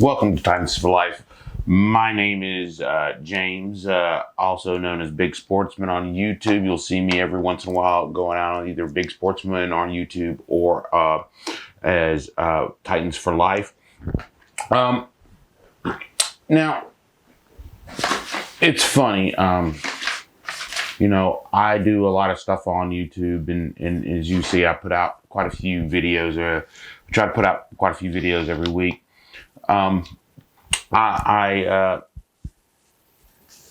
Welcome to Titans for Life. My name is James, also known as Big Sportsman on YouTube. You'll see me every once in a while going out on either Big Sportsman on YouTube or as Titans for Life. Now, it's funny. I do a lot of stuff on YouTube, and as you see, I put out quite a few videos. I try to put out quite a few videos every week. I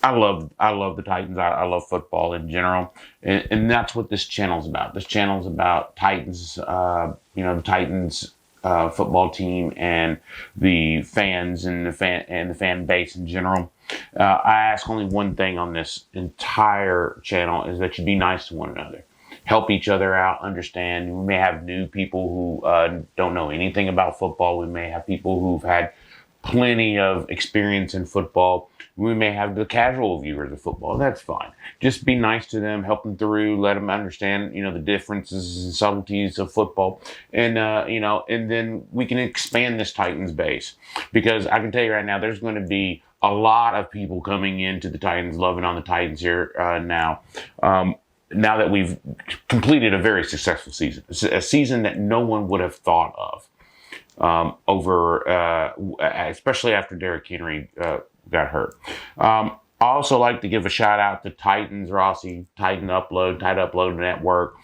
love the Titans. I love football in general, and that's what this channel's about. This channel's about Titans. The Titans football team and the fans and the fan base in general. I ask only one thing on this entire channel, is that you be nice to one another. Help each other out, understand. We may have new people who don't know anything about football. We may have people who've had plenty of experience in football. We may have the casual viewers of football. That's fine. Just be nice to them, help them through, let them understand, the differences and subtleties of football. And, and then we can expand this Titans base. Because I can tell you right now, there's going to be a lot of people coming into the Titans, loving on the Titans here now. Now that we've completed a very successful season, a season that no one would have thought of, especially after Derrick Henry got hurt. I also like to give a shout out to Titans Rossi, Titan Upload Network,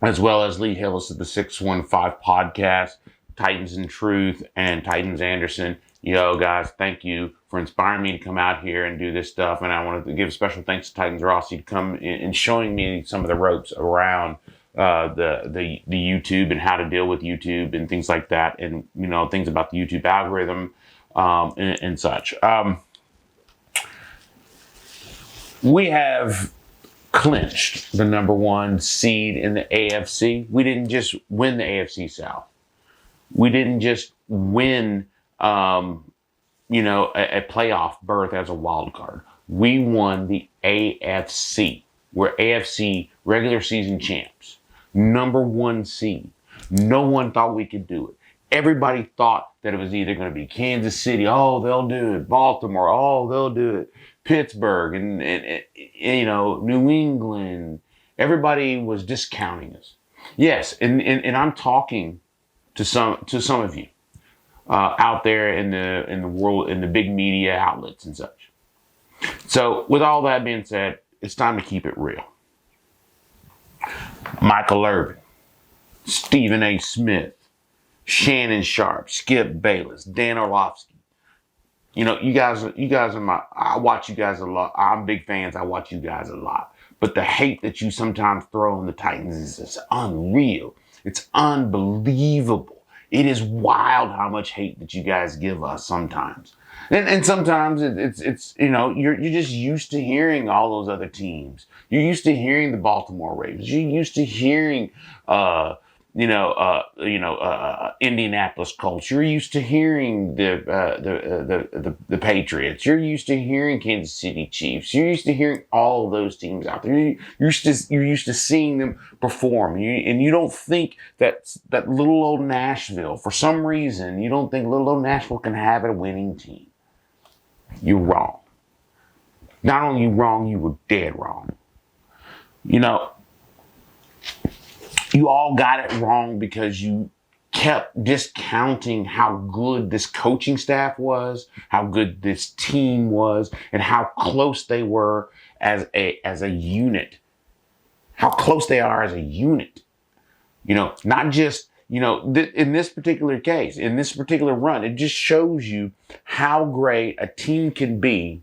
as well as Lee Hillis of the 615 podcast, Titans in Truth, and Titans Anderson. Yo, guys, thank you for inspiring me to come out here and do this stuff. And I wanted to give special thanks to Titans Rossi to come in and showing me some of the ropes around the YouTube and how to deal with YouTube and things like that. And, things about the YouTube algorithm and such. We have clinched the number 1 seed in the AFC. We didn't just win the AFC South. We didn't just win a playoff berth as a wild card. We won the AFC. We're AFC regular season champs. Number 1 seed. No one thought we could do it. Everybody thought that it was either going to be Kansas City, oh, they'll do it. Baltimore, oh, they'll do it. Pittsburgh and New England. Everybody was discounting us. Yes, and I'm talking to some of you out there in the world, in the big media outlets and such. So with all that being said, it's time to keep it real. Michael Irvin, Stephen A. Smith, Shannon Sharp, Skip Bayless, Dan Orlovsky. You guys are I watch you guys a lot. I'm big fans. I watch you guys a lot. But the hate that you sometimes throw on the Titans is just unreal. It's unbelievable. It is wild how much hate that you guys give us sometimes. And sometimes it's you're just used to hearing all those other teams. You're used to hearing the Baltimore Ravens. You're used to hearing Indianapolis Colts. You're used to hearing the Patriots. You're used to hearing Kansas City Chiefs. You're used to hearing all of those teams out there. You're used to seeing them perform. And you don't think that little old Nashville, for some reason, you don't think little old Nashville can have a winning team. You're wrong. Not only you wrong, you were dead wrong. You all got it wrong because you kept discounting how good this coaching staff was, how good this team was, and how close they were as a unit. How close they are as a unit. Not just, in this particular case, in this particular run, it just shows you how great a team can be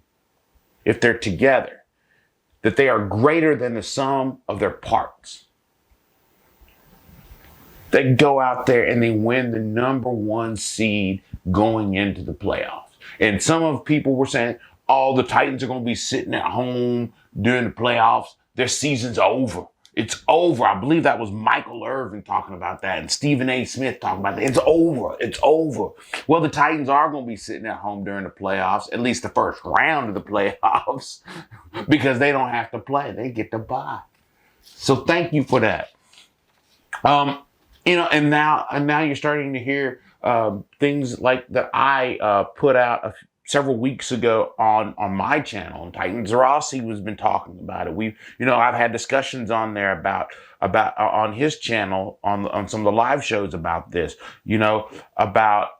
if they're together. That they are greater than the sum of their parts. They go out there and they win the number 1 seed going into the playoffs. And some of people were saying, oh, the Titans are going to be sitting at home during the playoffs. Their season's over. It's over. I believe that was Michael Irvin talking about that and Stephen A. Smith talking about that. It's over. It's over. Well, the Titans are going to be sitting at home during the playoffs, at least the first round of the playoffs, because they don't have to play. They get to bye. So thank you for that. And now you're starting to hear things like that I put out several weeks ago on my channel, and Titans Rossi has been talking about it. I've had discussions on there about on his channel on some of the live shows about this. About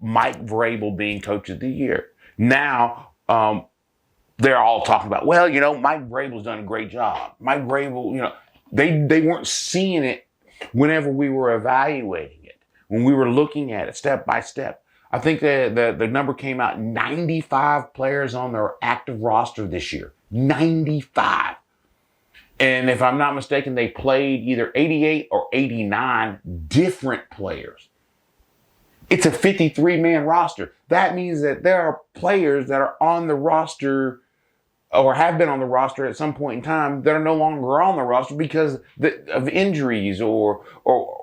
Mike Vrabel being Coach of the Year. Now they're all talking about, well, Mike Vrabel's done a great job. Mike Vrabel, they weren't seeing it whenever we were evaluating it, when we were looking at it step by step. I think the number came out 95 players on their active roster this year. 95. And if I'm not mistaken, they played either 88 or 89 different players. It's a 53-man roster. That means that there are players that are on the roster or have been on the roster at some point in time that are no longer on the roster because of injuries or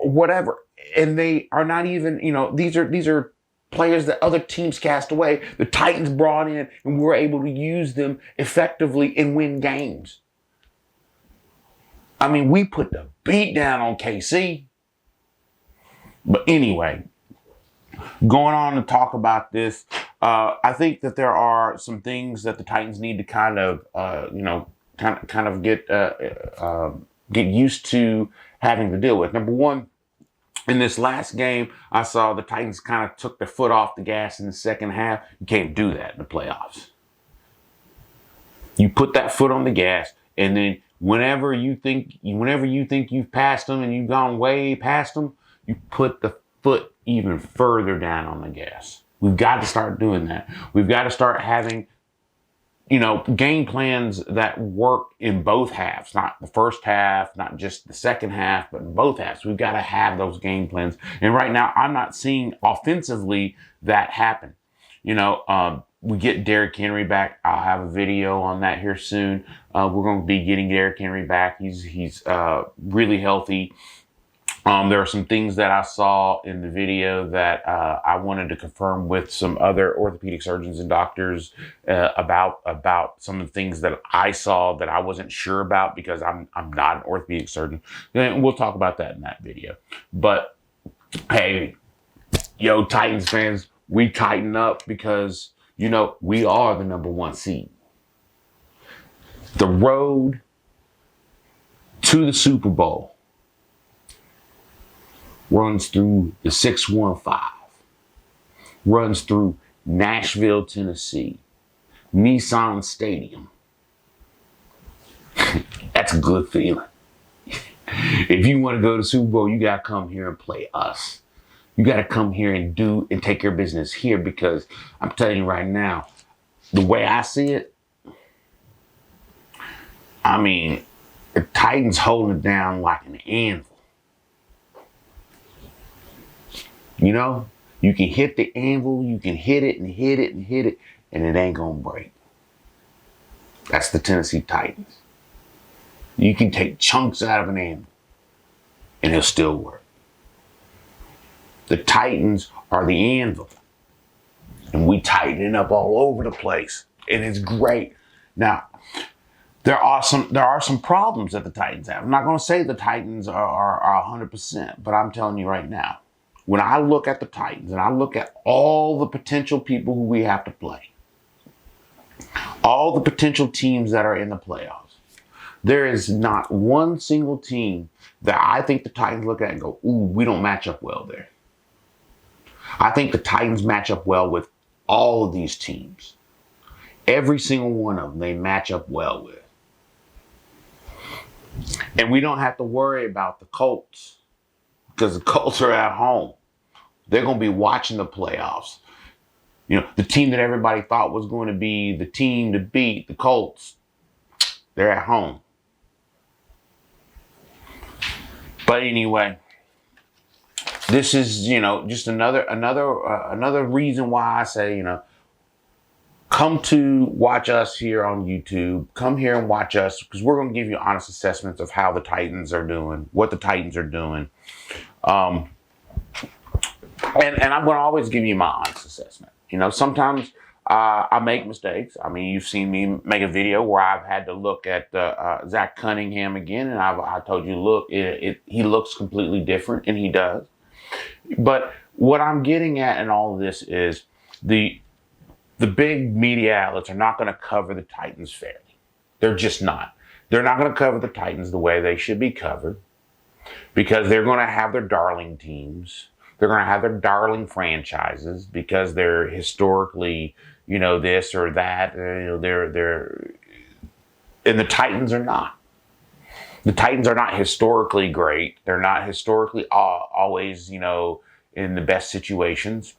whatever. And they are not even, these are players that other teams cast away. The Titans brought in and we were able to use them effectively and win games. I mean, we put the beat down on KC. But anyway, going on to talk about this, I think that there are some things that the Titans need to kind of get used to having to deal with. Number one, in this last game, I saw the Titans kind of took their foot off the gas in the second half. You can't do that in the playoffs. You put that foot on the gas, and then whenever you think you've passed them and you've gone way past them, you put the foot even further down on the gas. We've got to start doing that. We've got to start having, game plans that work in both halves, not the first half, not just the second half, but in both halves. We've got to have those game plans. And right now, I'm not seeing offensively that happen. We get Derrick Henry back. I'll have a video on that here soon. We're going to be getting Derrick Henry back. He's really healthy. There are some things that I saw in the video that I wanted to confirm with some other orthopedic surgeons and doctors about some of the things that I saw that I wasn't sure about because I'm not an orthopedic surgeon. And we'll talk about that in that video. But hey, Titans fans, we tighten up because we are the number one seed. The road to the Super Bowl runs through the 615, runs through Nashville, Tennessee, Nissan Stadium. That's a good feeling. If you want to go to the Super Bowl, you got to come here and play us. You got to come here and take your business here because I'm telling you right now, the way I see it, the Titans holding it down like an anvil. You can hit the anvil, you can hit it and hit it and hit it, and it ain't gonna break. That's the Tennessee Titans. You can take chunks out of an anvil, and it'll still work. The Titans are the anvil, and we tighten it up all over the place, and it's great. Now, there are some problems that the Titans have. I'm not gonna say the Titans are 100%, but I'm telling you right now, when I look at the Titans and I look at all the potential people who we have to play, all the potential teams that are in the playoffs, there is not one single team that I think the Titans look at and go, ooh, we don't match up well there. I think the Titans match up well with all of these teams. Every single one of them they match up well with. And we don't have to worry about the Colts because the Colts are at home. They're going to be watching the playoffs. The team that everybody thought was going to be the team to beat, the Colts, they're at home. But anyway, this is, just another reason why I say, come to watch us here on YouTube. Come here and watch us because we're going to give you honest assessments of how the Titans are doing, what the Titans are doing. And I'm going to always give you my honest assessment. Sometimes I make mistakes. You've seen me make a video where I've had to look at Zach Cunningham again, and I told you, look, he looks completely different, and he does. But what I'm getting at in all of this is the big media outlets are not going to cover the Titans fairly. They're just not. They're not going to cover the Titans the way they should be covered, because they're going to have their darling teams. They're going to have their darling franchises because they're historically, this or that. And the Titans are not. The Titans are not historically great. They're not historically always, in the best situations.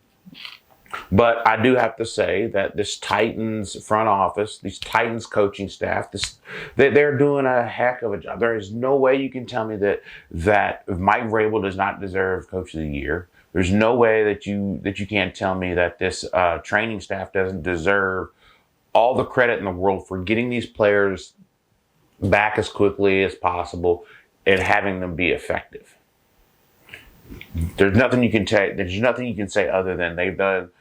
But I do have to say that this Titans front office, these Titans coaching staff, they're doing a heck of a job. There is no way you can tell me that Mike Vrabel does not deserve Coach of the Year. There's no way that you can't tell me that this training staff doesn't deserve all the credit in the world for getting these players back as quickly as possible and having them be effective. There's nothing you can say. There's nothing you can say other than they've done.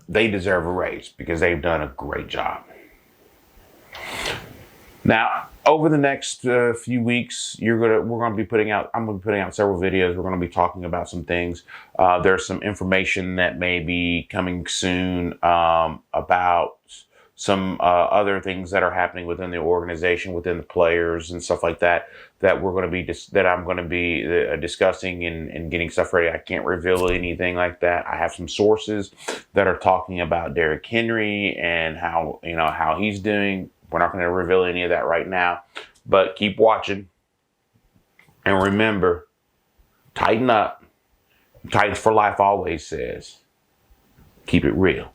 They deserve a raise because they've done a great job. Now, over the next few weeks, I'm going to be putting out several videos. We're going to be talking about some things. There's some information that may be coming soon about some other things that are happening within the organization, within the players and stuff like that, that I'm going to be discussing and getting stuff ready. I can't reveal anything like that. I have some sources that are talking about Derrick Henry and how he's doing. We're not going to reveal any of that right now, but keep watching. And remember, tighten up. Titans for Life always says, keep it real.